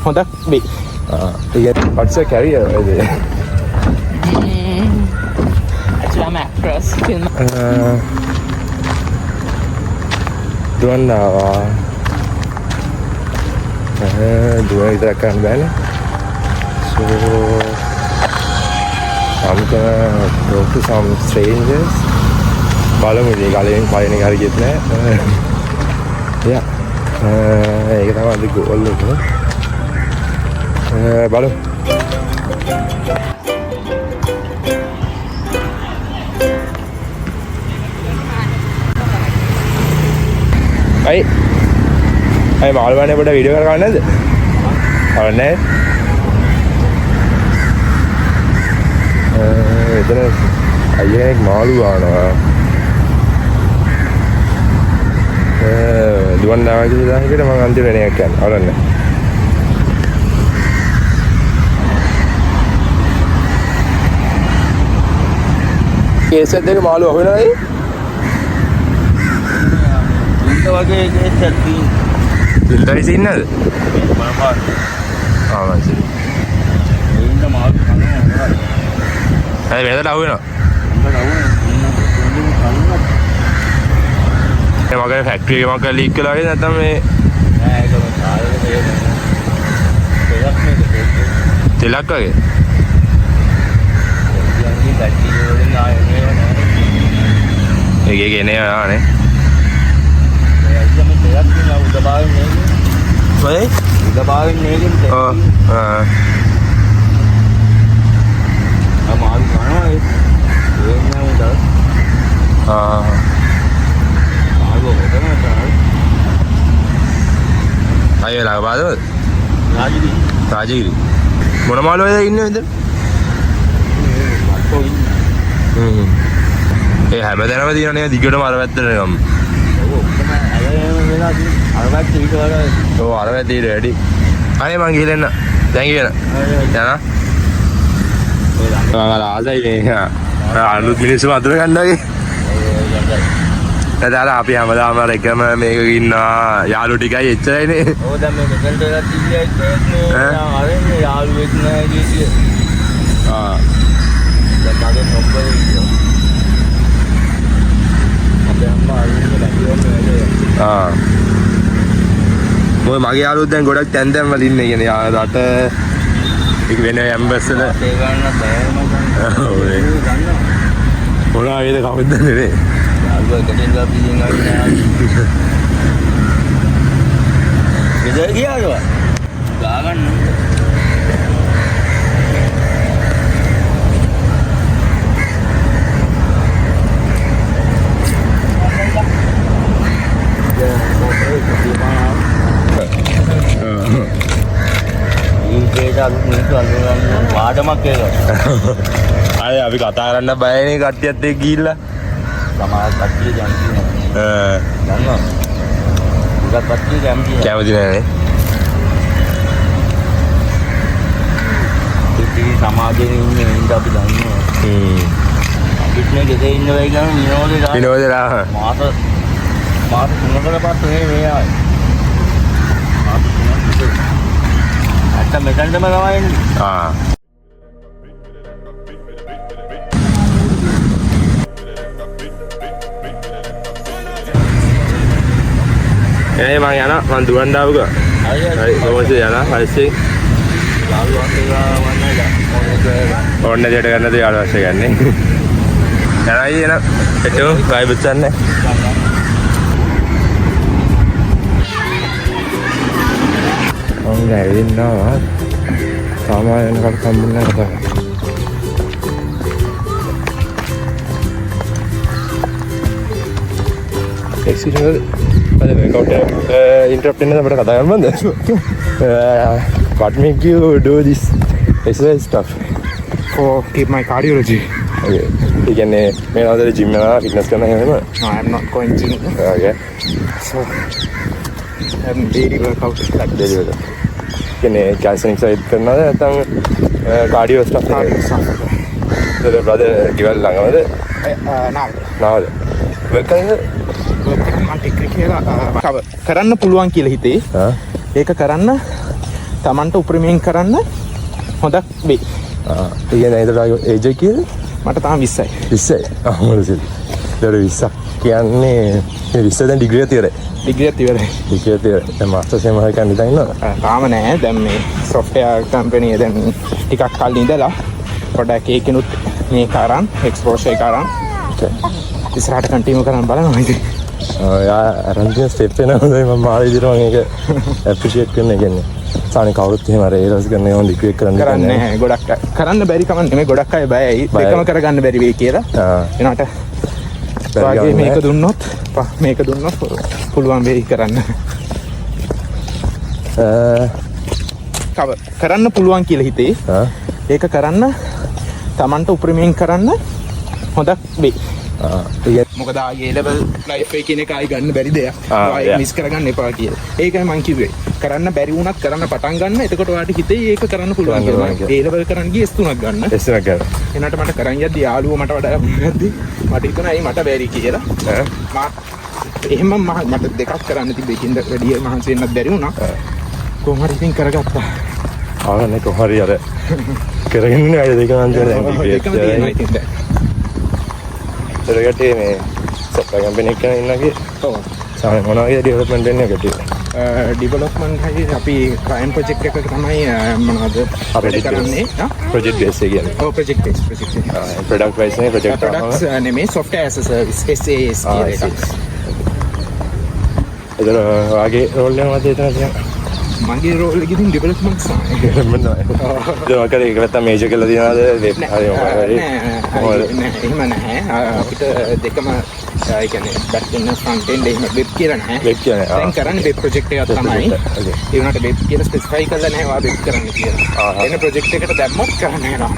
හොඳක් වෙයි. What's your career? Actually, I'm actress. Film. දුවන්නවා. දුවන විතරක් කරන්න බෑනේ. So I'm gonna talk to some strangers. බලමු ඉතින් ගලෙන් පයින් එක හරියට නෑ. Yeah. ඒක තමයි අද ගෝල් එක. බලමු. අයි මාල්වානේ පොඩ වීඩියෝ කරගන්න නැද්ද? අවන්නේ. එතන අයියෙක් මාළු ආනවා. දුවන් දානවා කියලා හිතේ මම අන්තිම වෙනයක් කියන්නේ. අවරන්නේ. කේසෙත් දෙක මාළු අහුවෙනවද? වගේ කේසක් තියෙනවා. ඉල්ලයි සින්නද? මම ආවන්සි. ඉන්න මාළු කනවා. ඇයි වෙනදට අහුවෙනවා? මගේ ෆැක්ටරි එකක ලීක් කළා වගේ නැත්නම් මේ නෑ ඒක සාරේ තෙලක් වගේ. යන්නේ ගැටි වලින් ආයේ නෑ. ඒක එනේ ආනේ. එයාම තෙලක් නේ උදපාවෙන් නේද? කොහේ? උදපාවෙන් නේද? මාළු කනවා ඒ නෑ උදා. අය ලාබාද? රාජගිරි. රාජගිරි. මොන මාළුවද ඉන්නේ මෙතන? ඒ හැමදැනම තියෙනනේ දිගටම අර පැත්තට ගම්. අර පැත්තේ ඊට වඩා ඔව් අර පැත්තේ ඊට වැඩි. අනේ මං ගිහලා එන්න. දැන් කියන. යනවා. මම ආසයි නේ. අලුත් මිනිස්සු අතර ගන්න වගේ. එදාලා අපි හැමදාම එකම මේක ඉන්නවා යාළු ටිකයි එච්චරයිනේ. ඔව් දැන් මේ මෙතනට වෙලා තිබියයි කියන්නේ ආරෙන්නේ යාළුවෙක් නෑ කිය. දැන් මගේ නම්බර් එක. අපේ අම්මා අල්ලන්නේ නැහැ. මොකද මගේ යාළුවෝ දැන් ගොඩක් තැන් තැන් වල ඉන්නේ කියන්නේ රට ඒක වෙන ඇම්බස් වල ඒ ගන්න බෑ මම. ඔව් ඒ. මොනවා වේද කවුද නෙවේ. ගඩෙන් ගාපියෙන් ආන්නේ. ගෙදර ගියාද? ගා ගන්න. පාඩමක් ඒක. අය අපි කතා කරන්න බයනේ කට්ටියත් එක්ක ගිහිල්ලා. සමහර කට්ටිය කැමති නෑ. දන්නවා. උගත් කට්ටිය කැමති නෑ. කැමති නෑනේ. ඉතින් සමාජයේ ඉන්නේ ඉඳ අපි දන්නවා. අපිත් මේ ගෙදර ඉන්න වෙයි ගන්න විනෝදේ ගන්න. විනෝදලා. මාස 3කට පස්සේ මේ ආවේ. මාස 3ක්. අත්ත මෙතනටම ගමන්නේ. මං යනවා මං දුවන් දාවුක. හරි කොහොමද යනවා පස්සේ ඕන්න දෙයට ගන්නද යාළුවා ඇස්සේ ගන්නෙ. යනවා එන එතෝ බයි බුස්සන්නේ. මං ඇවිල්ලා සාමාන්‍ය වෙනකට සම්බුන්නේ කතා කරා. එක්සිටර් අද මේකට ඉන්ටරප්ට් වෙන අපිට කතා කරන්න බන්ද? What make you do this exercise stuff? For keep my cardiology. Okay. ඒ කියන්නේ මේ නේද ජිම් යනවා ෆිට්නස් කරනවා එහෙම? No, I'm not going gym. Okay. So I'm daily workout like daily workout. කියන්නේ calisthenics සයිඩ් කරනවද නැත්නම් cardio stuff? cardio stuff. So the brother ගෙවල් ළඟමද? නාවද? work කරනද? කරන්න පුළුවන් කියලා හිතේ. ඒක කරන්න තමන්ට උපරිමයෙන් කරන්න හොඳක් වෙයි. ඒ කියන්නේ ඒතර ඒජ් එක කීයද? මට තාම 20යි. 20යි. මොකද ඒතර 20ක් කියන්නේ 20 දැන් ඩිග්‍රී එක තියරයි. ඩිග්‍රී එක ඉවරයි. ඩිග්‍රී එක තියරයි. දැන් මාස්ටර්ස් එහෙම හරි කරන්න ඉඳන් ඉන්නවා. තාම නෑ. දැන් මේ software company දැන් ටිකක් කල් ඉඳලා පොඩ්ඩක් ඒකිනුත් මේක අරන් exposure එක අරන් ඉස්සරහට කන්ටිනියු කරන්න බලනවා ඉතින්. යා අරන් තියෙන ස්ටෙප් එක නේද මම මාර විදිහට මම ඒක ඇප්‍රීෂিয়েට් කරන එක කියන්නේ. සානේ කවුරුත් එහෙම අර ඒරස් කරන ඒවා ඩිග්‍රී එක කරන්න කරන්නේ නැහැ. ගොඩක් කරන්න බැරි කම නෙමෙයි. ගොඩක් අය බයයි. දෙකම කරගන්න බැරි වෙයි කියලා. එනකට වාගේ මේක දුන්නොත් පුළුවන් වෙයි කරන්න. කරන්න පුළුවන් කියලා හිතේ. ඒක කරන්න තමන්ට උපරිමයෙන් කරන්න හොඳක් වෙයි. මොකද ආයේ level life එකේ කියන එක ආයි ගන්න බැරි දෙයක්. ආයි මිස් කරගන්න එපා කියලා. ඒකයි මං කිව්වේ. කරන්න බැරි වුණත් කරන්න පටන් ගන්න. එතකොට ඔයාලට හිතේ ඒක කරන්න පුළුවන් කියලා. ඒ level කරන් ගියේ S3ක් ගන්න. S3ක් ගන්න. එනට මට කරන් යද්දි යාළුවෝ මට වඩා යද්දි මට හිතුණා ඇයි මට බැරි කියලා. එහෙම මට දෙකක් කරන්න තිබෙකින් වැඩි මහන්සි වෙන්නත් බැරි වුණා. කොහොම හරි ඉතින් කරගත්තා. ආවනේ කොහොම හරි අර කරගෙන ඉන්නේ අය දෙක නම් දෙකම තියෙනවා ඉතින් දැන්. ඒකට මේ සොෆ්ට්වෙයාර් කම්පැනි එකක ඉන්නකේ ඔව් සාමාන්‍ය මොනවා වගේ ඩෙවලොප්මන්ට් වෙන්නේ ඒකට. ඩෙවලොප්මන්ට් හරි අපි ක්ලයන්ට් ප්‍රොජෙක්ට් එකක තමයි මොනවද අපි කරන්නේ? ප්‍රොජෙක්ට් බේස් එක කියන්නේ. ඔව් ප්‍රොජෙක්ට් බේස් ප්‍රොඩක්ට් වයිස් නේ ප්‍රොජෙක්ට් ප්‍රොඩක්ට්ස් නෙමෙයි software as a service SAS කියන එක. ඒතර වාගේ රෝල් එක මත එතන තියෙනවා. මගේ රෝල් එකේ තියෙන ඩෙවලොප්මන්ට් තමයි. ඩෙවලොප්මන්ට් තමයි. ඒක කරේ ඒක නැත්තම් මේජර් කරලා තියනවාද වෙබ් හරි මොකද නෑ එහෙම නැහැ. අපිට දෙකම ඒ කියන්නේ back end front end එහෙම වෙබ් කියලා නැහැ. වෙබ් කියන්නේ දැන් කරන්නේ වෙබ් ප්‍රොජෙක්ට් එකක් තමයි. ඒ වුණාට වෙබ් කියලා ස්පෙસિෆයි කරලා නැහැ වා වෙබ් කරන්න කියලා. එන ප්‍රොජෙක්ට් එකට දැම්මොත් කරන්න යනවා.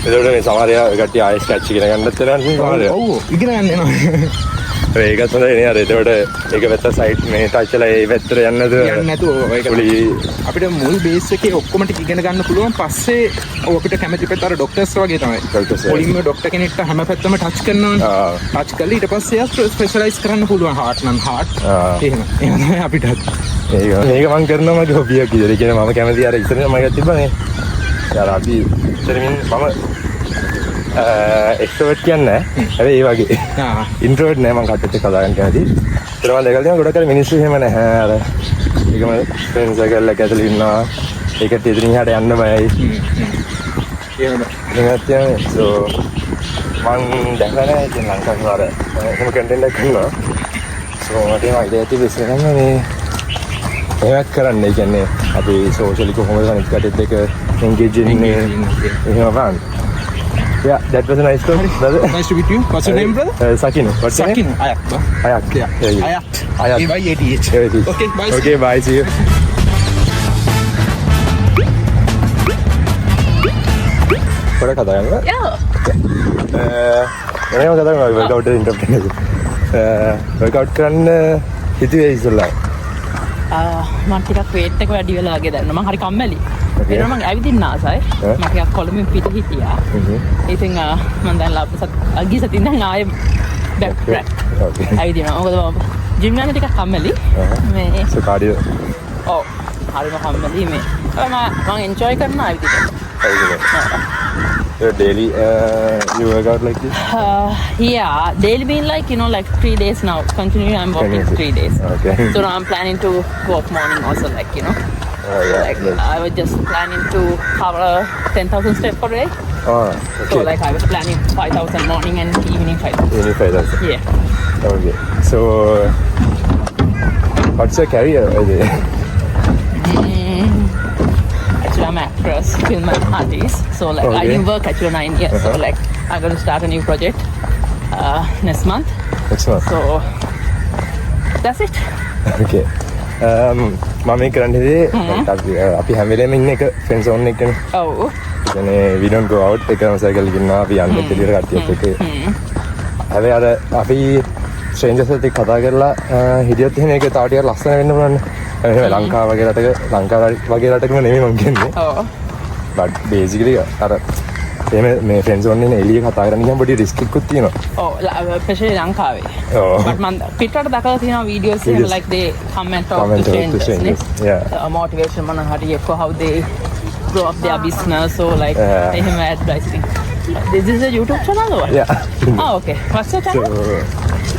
ඒකට මේ සමහර අය කට්ටිය ආයෙ ස්ක්‍රැච් ඉගෙන ගන්නත් වෙනවා සමහර අය. ඔව් ඉගෙන ගන්න යනවා. ඒකත් හොඳයි නේ අර ඒකට ඒක වැත්ත සයිට් මේ ටච්ලා ඒ වැත්තට යන්නේ නැතුව ඒක අපිට මුල් බේස් එකේ ඔක්කොම ටික ඉගෙන ගන්න පුළුවන්. පස්සේ ඔව් අපිට කැමති පැත්ත අර ડોක්ටර්ස් වගේ තමයි. මුලින්ම ડોක්ටර් කෙනෙක්ට හැම පැත්තම ටච් කරනවනේ. ටච් කරලා ඊට පස්සේ ආ ස්පෙෂලායිස් කරන්න පුළුවන්. හાર્ට් නම් හાર્ට්. එහෙම තමයි අපිට. මේක මම කරනවා මගේ හොබියක් විදියට. ඒ කියන්නේ මම කැමති අර ඉස්සරහ මම ගත්ත තිබ්බනේ. යාර අපි ඉස්සරහින් මම එක්ස්ට්‍රෝවර්ට් කියන්නේ හැබැයි ඒ වගේ ඉන්ට්‍රෝවර්ට් නෑ මම කට්ටියත් එක්ක කතා කරන්න කැමති. ඒතර මම දැකලා තියෙනවා ගොඩක් අය මිනිස්සු එහෙම නැහැ අර ඒකම ෆ්‍රෙන්ඩ්ස් එකලා ඇතුළේ ඉන්නවා. ඒකට ඉදිරින් හට යන්න බයයි. එහෙමද? so මම දැකලා නැහැ ඉතින් ලංකාවේ අර එහෙම කන්ටෙන්ට් එකක් කරනවා. so මට ඒක ඉඩ ඇති බිස්නස් එකක් නේ. ඒවත් කරන්න. ඒ කියන්නේ අපි සෝෂලි කොහොමද අනිත් කට්ටියත් එක්ක එන්ගේජ් වෙන්නේ එහෙම බලන්න. Yeah, that was a nice talk, brother. Nice to meet you. What's your name, brother? Sakino. What's your name? Ayak. Ayak. Yeah. Ayak. AYATH. Okay, bye. Okay, bye. See you. What kata yang? Yeah. Ini apa kata yang workout interview? Workout kan itu ya isulah. මම ටිකක් weight එක වැඩි වෙලා වගේ දැනෙනවා. මම හරි කම්මැලි. ඒනවා මම ඇවිදින්න ආසයි. මම ටිකක් කොළඹින් පිට හිටියා. ඉතින් මම දැන් ගිය සතින් දැන් ආයේ බෑක් ට්‍රැක්. ඇවිදිනවා. මොකද මම ජිම් යන ටිකක් කම්මැලි. මේ So cardio. ඔව්. හරිම කම්මැලි මේ. මම එන්ජොයි කරනවා ඇවිදින්න. Daily you work out like this? Yeah, daily mean like, you know, like 3 days now. Continuing, I'm walking 3 days. Okay. So now I'm planning to walk morning also, like, you know. Yeah, Like yes. I was just planning to cover 10,000 steps per day. Oh, So okay. like I was planning 5,000 morning and evening 5,000. Only 5,000. Yeah. Okay. So what's your career? Actually, I'm an actress, film and artist. So like I Okay. didn't work actually 9 years. So like I'm going to start a new project next month. Next month. So that's it. Okay. මම මේ කරන්නේ අපි හැම වෙලේම ඉන්න එක friends ඕන් එකනේ. Oh. කියන්නේ we don't go out එකම සයිකල් ගින්නවා අපි යන්න දෙලියට කට්ටියත් එක්ක. හැබැයි අර අපි ස්ට්‍රේන්ජර්ස් එක්ක කතා කරලා හිටියොත් එහෙම ඒක තව ටිකක් ලස්සන වෙන්න පුළුවන්. එහෙනම් ලංකාව වගේ රටක ලංකාව වගේ රටකම නෙමෙයි මම කියන්නේ. Oh. but basically අර එහෙම මේ ෆ්‍රෙන්ඩ්ස් ඔන්නේ එළිය කතා කරන්න ගියාම පොඩි රිස්ක් එකක් තියෙනවා. ඔව් ස්පෙෂලි ලංකාවේ. ඔව්. but මම පිටරට දැකලා තියෙනවා videos එහෙම like they come and talk to strangers. Yeah. Motivation මොන හරි එක්ක how they grow up their business or like එහෙම advising. This is a YouTube channel or what? Yeah. Okay. What's your channel? So,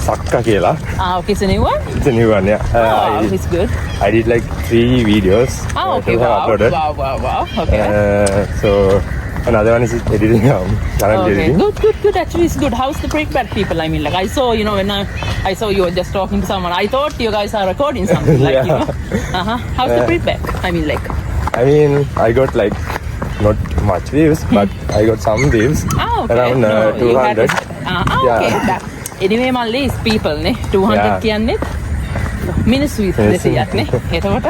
Sakka කියලා. Okay, it's a new one? It's a new one, yeah. It's good. I did like 3 videos. Okay, to have wow, uploaded. wow. Okay. So another one is editing now. Currently Okay, editing. good. Actually, it's good. How's the breakback people? I mean, like I saw, you know, when I saw you were just talking to someone, I thought you guys are recording something, like you know. How's the breakback? I mean, like. I mean, I got like not much views, but I got some views. Okay. Around No, you had 200. okay. Yeah. Anyway, මල්ලි is people නේ 200 Yeah. කියන්නේ මිනිස්සු විශ්ලේෂයක් නේ. එතකොට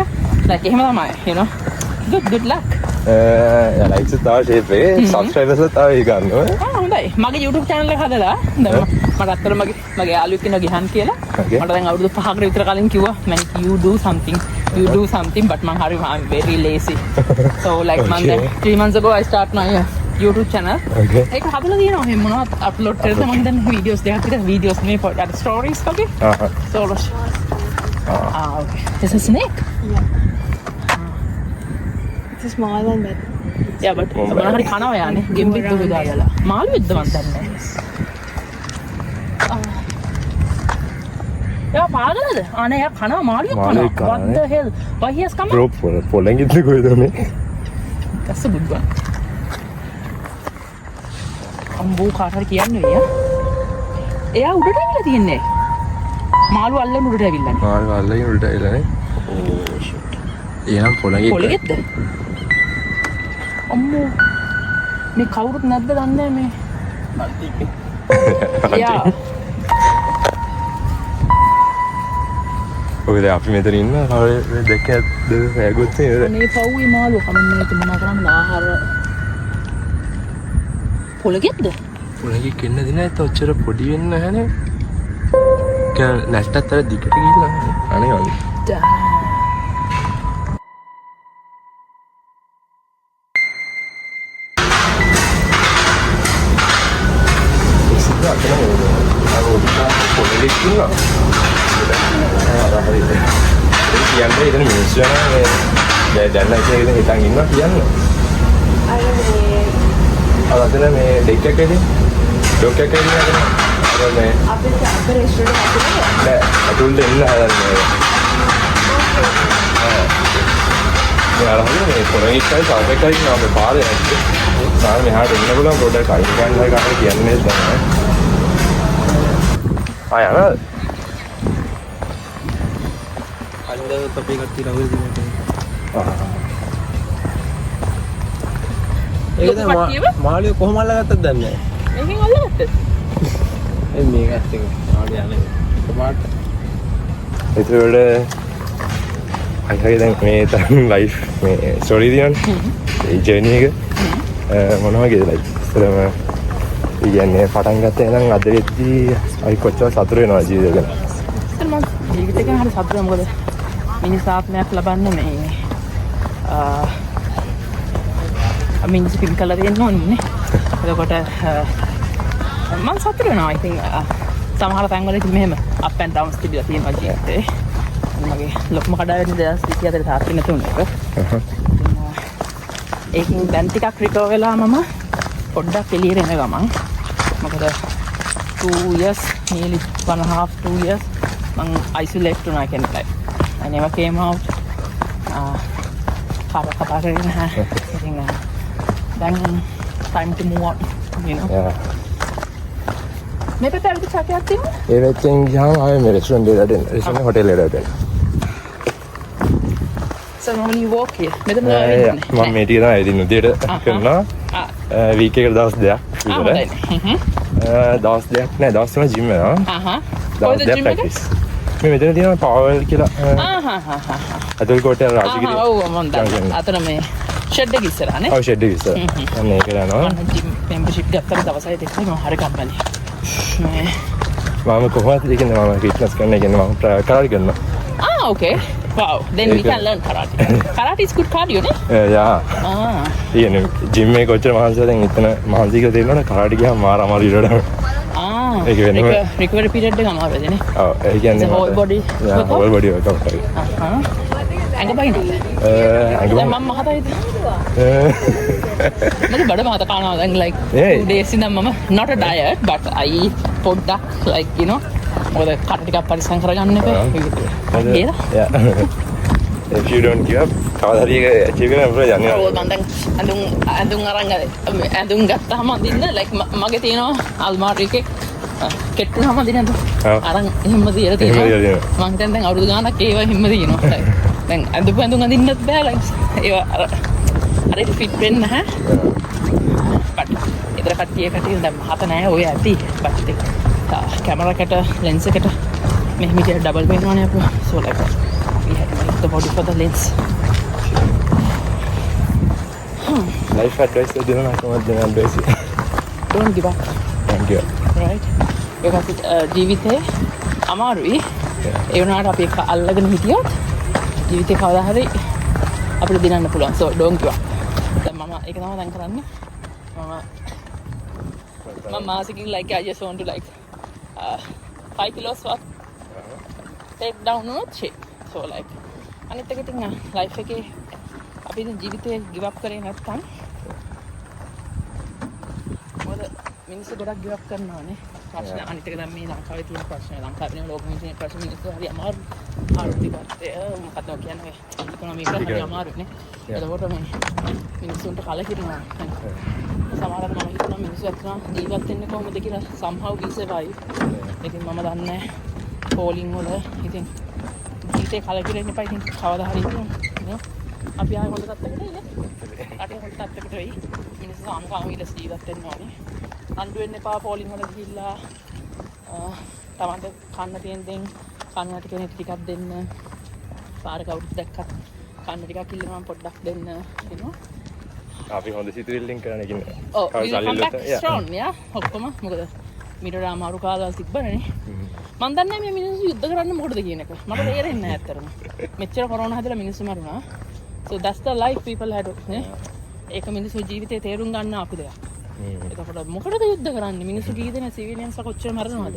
like එහෙම තමයි, you know. Good luck. Yeah, likes it තව shape එකේ subscribers තව ගන්නවා. හොඳයි. මගේ YouTube channel එක හදලා දැන් මට අත්තර මගේ යාළුවෙක් කෙනෙක් ගිහන් කියලා. Okay. මට දැන් අවුරුදු 5කට විතර කලින් කිව්වා මම you do something but මම හරි I'm very lazy. So like මම දැන් 3 months ago I start my YouTube channel. Okay. ඒක හදලා තියෙනවා එහෙම මොනවද අප්ලෝඩ් කරලා මම දැන් videos දෙකක් විතර videos මේ stories වගේ. So okay. This is snake. It's a small one, but Yeah, but මොන හරි කනවා යන්නේ ගෙම්බෙක් දුක දාලා. මාළුවෙක්ද මන් දන්නේ. යා පාගලද? අනේ යා කනවා මාළුවෙක් මාළුවෙක් කනවා. කනවා What the hell? Why he has come? Bro, පොළෙන් ඉන්න කොයිද මේ? That's a good one. අම්බෝ කාට හරි කියන්නේ එයා. එයා උඩට ඇවිල්ලා තියන්නේ. මාළු අල්ලන්න උඩට ඇවිල්ලානේ. මාළු අල්ලගෙන උඩට ඇවිල්ලානේ. Oh shit. එහෙනම් පොළගේ පොළගෙද්ද? අම්මෝ. මේ කවුරුත් නැද්ද දන්නේ මේ. යා. ඔය දැන් අපි මෙතන ඉන්න කවුරු දෙකක්ද වැගොත් නේද? මේ පව්වේ මාළු කමන්නේ නැති මොනවා කරන්නේ ආහාර. පොළගෙද්ද? පොළගේ කෙන්න දින ඇත්ත ඔච්චර පොඩි වෙන්න නැහනේ. නැට්ටත් අර දිගට ගිහිල්ලා අනේ වගේ. කියන්නේ ඉතින් මිනිස්සු යන දැන් ඉතින් හිතන් ඉන්නවා කියන්නේ. අරගෙන මේ ඩෙක් එකේ ඩොක් එකේ ඉන්නේ අර මේ අපේ රෙස්ටෝරන්ට් එකේ නෑ අතුල් දෙන්න හදන්නේ. යාළුවනේ මේ පොරේ ඉස්සයි සාපේකයි නෝ අපේ පාරේ ඇත්තේ. සාර මෙහාට එන්න බලන්න පොඩ්ඩක් අයින් ගන්න හරි කාට කියන්නේ නැහැ. ආ අnder තපේ කට්ටිය රවුල් දිනට. ඒක තමයි මාළිය කොහොම අල්ලගත්තද දන්නේ නැහැ. මේකෙන් අල්ලගත්තද? මේකත් එක මාළිය යන්නේ. කොහොමද? ඒතකොට අයිහගේ දැන් මේ තරම් ලයිෆ් මේ ස්ටෝරි දියන්නේ. ඒ ජර්නි එක මොන වගේද ලයිෆ් ඉස්සරම කියන්නේ පටන් ගත්තේ නම් අද වෙද්දී අයි කොච්චර සතුට වෙනවද ජීවිතේ ගැන. ඉතින් මම ජීවිතේ ගැන හරි සතුටුයි මොකද මිනිස් ආත්මයක් ලබන්න මේ මිනිස්සු පින් කළා දෙන්න ඕනේ. එතකොට මම සතුටු වෙනවා. I think සමහර තැන්වල ඉතින් මෙහෙම up and downs තිබිලා තියෙනවා ජීවිතේ. මගේ ලොකුම කඩාවැටෙන 2024 තාත්ති නැතුන එක. ඒකෙන් දැන් ටිකක් රිකවර් වෙලා මම පොඩ්ඩක් එළියට එන ගමන් මොකද 2 years nearly 1.5 2 years මම isolate වුණා කියන්නේ like I never came out කතා කරගෙන ඉතින් දැන් time to move on you know මේ පැත්තට ඇවිත් චාටයක් තියෙනවා ඒ වෙච්චෙන් ගියාම ආයේ මේ රෙස්ටුරන්ට් එකට එන්න රෙස්ටුරන්ට් හොටෙල් එකට එන්න so when you walk here මෙතන නෑ මම මේ ටික තමයි ඉතින් උදේට කරනවා වීක් එකට දවස් දෙකක් විතර දවස් දෙකක් නෑ දවස් තුනක් ජිම් යනවා දවස් දෙකක් ප්‍රැක්ටිස් මේ මෙතන තියෙනවා පාවල් කියලා අතුල් කෝටේ රාජගිරි ඔව් මම දන්නවා අතන මේ ෂෙඩ් එක ඉස්සරහා නේ ඔව් ෂෙඩ් එක ඉස්සරහා අන්න ඒක යනවා ජිම් මෙම්බර්ෂිප් ගත්තම දවසයි දෙකක් මම හරි කම්මැලි මම කොහොමද කියන්නේ මම ෆිට්නස් කරන්න කියන්නේ මම කරාරි කරනවා okay Wow, then we can learn karate. Karate is good cardio, ne? යා Ah. කියන්නේ ජිම් එකේ කොච්චර මහන්සිද දැන් එතන මහන්සි කියලා තේරෙනවනේ කරාටි ගියාම මාර අමාරු ඉරඩ Ah. ඒක වෙනම Recovery period එක අමාරුද නේ? ඔව් ඒ කියන්නේ It's a whole body යා workout? whole body workout එක ඇඟ බහිනවද? අඟ දැන් මම මහතයිද? මම බඩ මහත කනවා දැන් like Hey. 2 days ඉඳන් මම not a diet but I eat පොඩ්ඩක් like you know මොකද කට ටිකක් පරිස්සම් කරගන්න එපා. කියලා. yeah if you don't give up කවදා හරි ඒක achieve කරන්න පුළුවන් යන්නේ ඔව් මම දැන් ඇඳුම් අරන් ඇඳුම් ගත්තාම අඳින්න like මගේ තියෙනවා අල්මාරි එකේ කෙට්ටුනම අඳින ඇඳුම් ඔව්. අරන් එහෙම තියලා එහෙම තියෙනවා තියලා තියෙනවා. මම දැන් අවුරුදු ගාණක් ඒවා එහෙම තියෙනවා like දැන් ඇඳුම් අඳින්නත් බෑ like ඒවා අර ෆිට වෙන්න හැ but ඉතර කට්ටිය දැන් මහත නෑ ඔය ඇති but කැමරා එකට ලෙන්ස් එකට මෙහෙම විදියට ඩබල් වෙනවනේ අපෝ so like we had to make the body for the lens. life advice දෙනවා කොහොමද දෙන advice Don't give up. thank you right because ජීවිතේ අමාරුයි ඒ වුණාට අපි ඒක අල්ලගෙන හිටියොත් ජීවිතේ කවදා හරි අපිට දිනන්න පුළුවන් so don't give up දැන් මම ඒක තමයි දැන් කරන්නේ මම මාසිකින් like I just want to like 5 kilos worth take down not shape so like අනිත් එක ඉතින් life එකේ අපි ඉතින් ජීවිතේ give up කරේ නැත්නම් මොකද මිනිස්සු ගොඩක් give up කරනවානේ ප්‍රශ්න අනිත් එක දැන් මේ ලංකාවේ තියෙන ප්‍රශ්න ලංකාවේ නේ ලෝකෙ තියෙන ප්‍රශ්න මිනිස්සු හරි අමාරු ආර්ථිකත්වය මොකක්ද කියන්නේ ඉකොනොමි එක හරි අමාරුනේ එතකොට මේ මිනිස්සුන්ට කලකිරෙනවා සමහරවිට මම හිතනවා මිනිස්සු අතන ජීවත් වෙන්නේ කොහොමද කියලා somehow we survive ඉතින් මම දන්නේ පෝලිං වල ඉතින් ජීවිතේ කලකිරෙන්න එපා ඉතින් කවදා හරි ඉතින් අපි ආයෙ හොඳ තත්ත්වයකට එන්නේ රටේ හොඳ තත්ත්වයකට වෙයි මිනිස්සු සාමකාමීව ඉඳලා ජීවත් වෙන්න ඕනේ අඬු වෙන්න එපා පෝලිං වල ගිහිල්ලා තමන්ට කන්න තියෙන දෙන් කන්නට කෙනෙක් ටිකක් දෙන්න පාර කවුරුත් දැක්කත් කන්න ටිකක් ඉල්ලනවා පොඩ්ඩක් දෙන්න එනවා අපි හොඳ සිතුවිල්ලෙන් කරන්න කියන්නේ ඔව් come back strong yeah ඔක්කොම මොකද මීට වඩා අමාරු කාලවල් තිබ්බනේ මන් දන්නේ මේ මිනිස්සු යුද්ධ කරන්න මොකටද කියන එක මට තේරෙන්නේ නැහැ ඇත්තටම මෙච්චර කොරෝනා හැදලා මිනිස්සු මරුණා so that's the life people had නේ ඒක මිනිස්සු ජීවිතේ තේරුම් ගන්න අපු දෙයක් එතකොට මොකටද යුද්ධ කරන්නේ මිනිස්සු කී දෙනා සිවිලියන්ස් කොච්චර මරනවද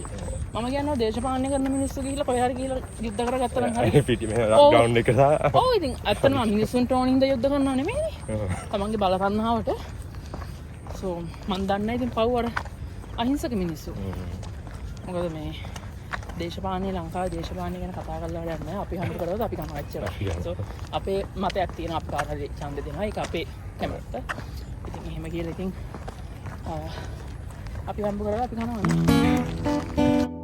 මම කියනවා දේශපාලනය කරන මිනිස්සු ගිහිල්ලා කොහේ හරි ගිහිල්ලා යුද්ධ කරගත්තා නම් හරි පිටි මේ ලොක්ඩවුන් එක සහ ඔව් ඉතින් ඇත්තටම මිනිස්සුන්ට ඕනින් ද යුද්ධ කරනව නෙමෙයිනේ තමන්ගේ බල තණ්හාවට so මන් දන්නේ ඉතින් පව් අර අහිංසක මිනිස්සු මොකද මේ දේශපාලනේ ලංකාවේ දේශපාලනය ගැන කතා කරලා වැඩක් නැහැ අපි හම්බ කරවද අපි කම ඇච්චරයි so අපේ මතයක් තියෙන අප කාට හරි ඡන්ද දෙනවා ඒක අපේ කැමැත්ත ඉතින් එහෙම කියලා ඉතින් අපි හම්බ කරලා අපි කනවා